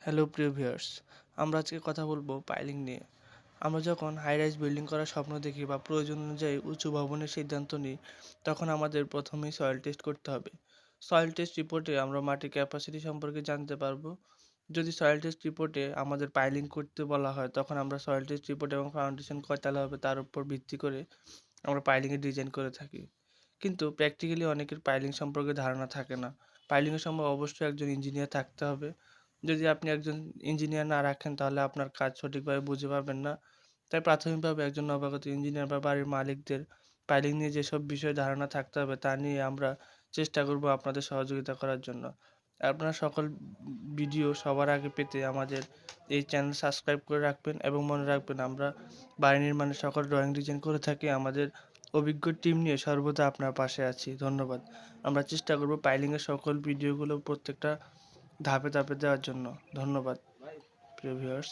Hello প্রিয় viewers, আমরা আজকে কথা বলবো পাইলিং নিয়ে। আমরা যখন হাই রাইজ বিল্ডিং করার স্বপ্ন দেখি বা প্রয়োজন অনুযায়ী উঁচু ভবনের সিদ্ধান্ত নিই, তখন আমাদের প্রথমেই সয়েল টেস্ট করতে হবে। সয়েল টেস্ট রিপোর্টে আমরা মাটির ক্যাপাসিটি সম্পর্কে জানতে পারবো। যদি সয়েল টেস্ট রিপোর্টে আমাদের পাইলিং করতে বলা হয়, তখন আমরা সয়েল টেস্ট রিপোর্ট এবং ফাউন্ডেশন কয়তলা হবে তার উপর ভিত্তি করে আমরা পাইলিংয়ের ডিজাইন করে থাকি। কিন্তু প্র্যাকটিক্যালি অনেকের পাইলিং সম্পর্কে ধারণা থাকে না। পাইলিংয়ের সময় অবশ্যই একজন ইঞ্জিনিয়ার থাকতে হবে। যদি আপনি একজন ইঞ্জিনিয়ার না রাখেন, তাহলে আপনার কাজ সঠিকভাবে বুঝে পাবেন না। তাই প্রাথমিকভাবে একজন নবাগত ইঞ্জিনিয়ার বা বাড়ির মালিকদের পাইলিং নিয়ে যেসব বিষয়ে ধারণা থাকতে হবে তা নিয়ে আমরা চেষ্টা করব আপনাদের সহযোগিতা করার জন্য। আপনারা সকল ভিডিও সবার আগে পেতে আমাদের এই চ্যানেল সাবস্ক্রাইব করে রাখবেন এবং মনে রাখবেন, আমরা বাড়ি নির্মাণের সকল ড্রয়িং ডিজাইন করে থাকি। আমাদের অভিজ্ঞ টিম নিয়ে সর্বদা আপনার পাশে আছি। ধন্যবাদ। আমরা চেষ্টা করব পাইলিংয়ের সকল ভিডিওগুলো প্রত্যেকটা ধাপে ধাপে দেওয়ার জন্য। ধন্যবাদ প্রিয় ভিউয়ার্স।